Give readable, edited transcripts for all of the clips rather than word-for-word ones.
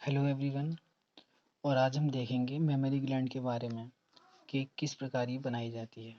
Hello everyone. और आज हम देखेंगे मेमोरी ग्लैंड के बारे में कि किस प्रकार ये बनाई जाती है।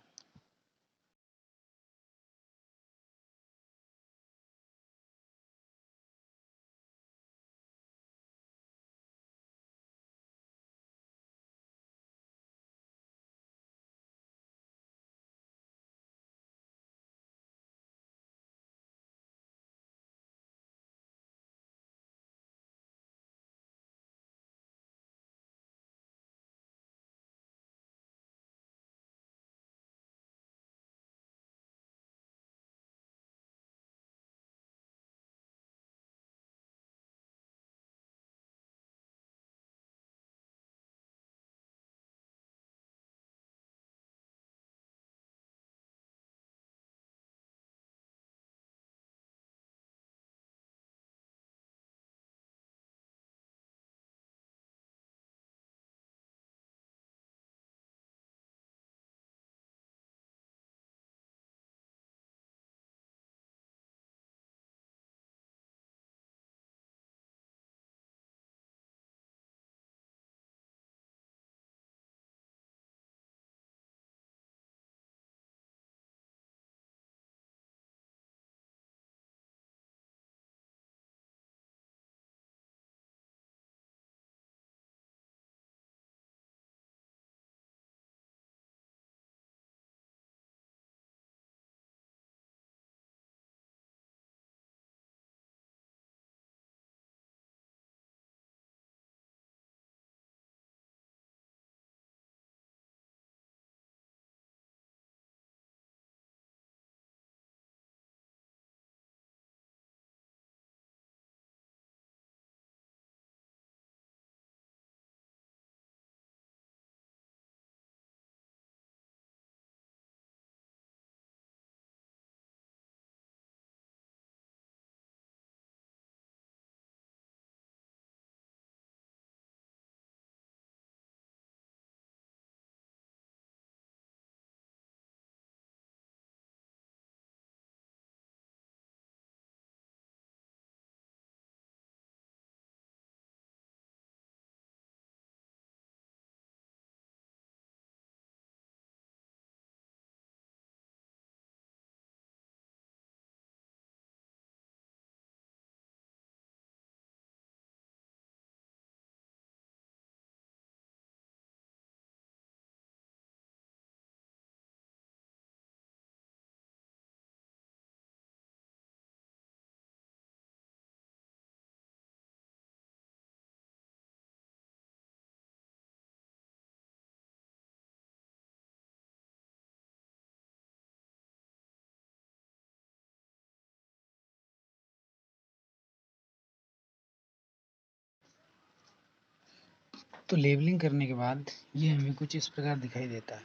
तो लेबलिंग करने के बाद ये हमें कुछ इस प्रकार दिखाई देता है।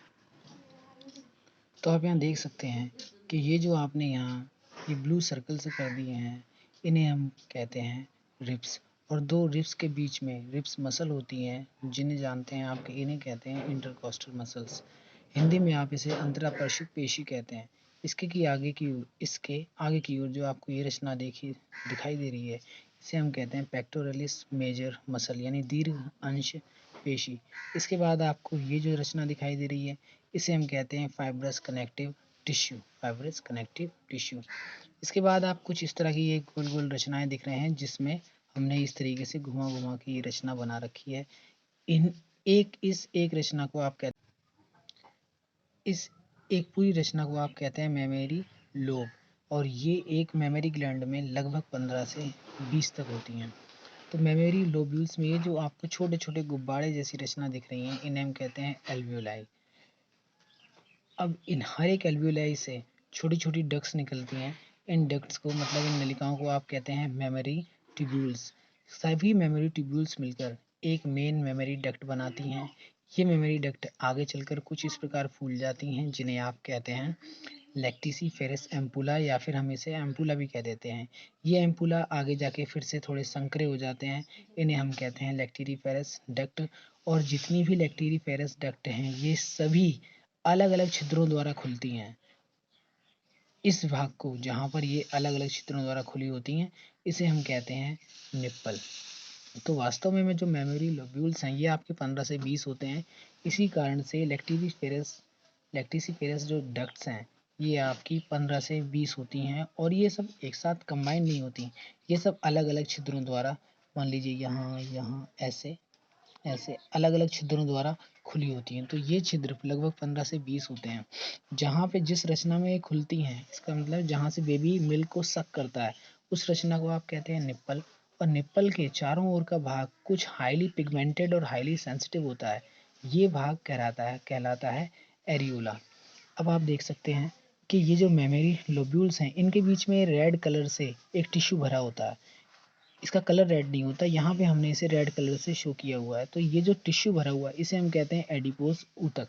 तो आप यहाँ देख सकते हैं कि ये जो आपने यहाँ ये ब्लू सर्कल से कर दिए हैं, इन्हें हम कहते हैं रिब्स। और दो रिब्स के बीच में रिब्स मसल होती हैं, जिन्हें जानते हैं आप, इन्हें कहते हैं इंटरकॉस्टल मसल्स। हिंदी में आप इसे अंतरापर्शिक पेशी कहते हैं। इसके आगे की ओर जो आपको ये रचना दिखाई दे रही है, इसे हम कहते हैं पेक्टोरलिस मेजर मसल, यानी दीर्घ अंश पेशी। इसके बाद आपको ये जो रचना दिखाई दे रही है, इसे हम कहते हैं fibrous connective tissue, fibrous connective tissue. इसके बाद आप कुछ इस तरह की ये गोल गोल रचनाएं दिख रहे हैं, जिसमें हमने इस तरीके से घुमा घुमा के ये रचना बना रखी है। इस एक रचना को आप कहते इस एक पूरी रचना को आप कहते हैं मेमोरी लोब। और ये एक मेमोरी ग्लैंड में लगभग 15 से 20 तक होती हैं। तो मेमोरी लोब्यूल्स में ये जो आपको छोटे छोटे गुब्बारे जैसी रचना दिख रही हैं, इन्हें हम कहते हैं एल्वियोलाई। अब इन हर एक एल्वियोलाई से छोटी छोटी डक्ट्स निकलती हैं। इन डक्ट्स को, मतलब इन नलिकाओं को, आप कहते हैं मेमोरी ट्यूब्यूल्स। सभी मेमोरी ट्यूब्यूल्स मिलकर एक मेन मेमोरी डक्ट बनाती हैं। ये मेमोरी डक्ट आगे चलकर कुछ इस प्रकार फूल जाती हैं, जिन्हें आप कहते हैं लैक्टिसिफेरस एम्पुला, या फिर हम इसे एम्पुला भी कह देते हैं। ये एम्पुला आगे जाके फिर से थोड़े संकरे हो जाते हैं, इन्हें हम कहते हैं लैक्टिरिफेरस डक्ट। और जितनी भी लैक्टिरिफेरस डक्ट हैं, ये सभी अलग अलग छिद्रों द्वारा खुलती हैं। इस भाग को, जहाँ पर ये अलग अलग छिद्रों द्वारा खुली होती हैं, इसे हम कहते हैं निप्पल। तो वास्तव में जो मेमोरी लोब्यूल्स हैं ये आपके 15 से 20 होते हैं। इसी कारण से लैक्टिसिफेरस जो डक्ट्स हैं ये आपकी 15 से 20 होती हैं और ये सब एक साथ कंबाइन नहीं होती, ये सब अलग अलग छिद्रों द्वारा, मान लीजिए यहाँ यहाँ ऐसे ऐसे अलग अलग छिद्रों द्वारा खुली होती हैं। तो ये छिद्र लगभग 15 से 20 होते हैं। जहाँ पे जिस रचना में ये खुलती हैं, इसका मतलब जहाँ से बेबी मिल्क को सक करता है उस रचना को आप कहते हैं निप्पल। और निप्पल के चारों ओर का भाग कुछ हाईली पिगमेंटेड और हाईली सेंसिटिव होता है, ये भाग कहलाता है एरियोला। अब आप देख सकते हैं कि ये जो मेमोरी लोब्यूल्स हैं इनके बीच में रेड कलर से एक टिश्यू भरा होता है। इसका कलर रेड नहीं होता, यहाँ पे हमने इसे रेड कलर से शो किया हुआ है। तो ये जो टिश्यू भरा हुआ है इसे हम कहते हैं एडिपोज ऊतक,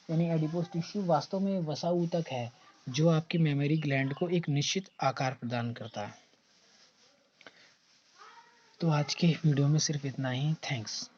यानी एडिपोज टिश्यू वास्तव में वसा ऊतक है जो आपकी मेमोरी ग्लैंड को एक निश्चित आकार प्रदान करता है। तो आज के वीडियो में सिर्फ इतना ही। थैंक्स।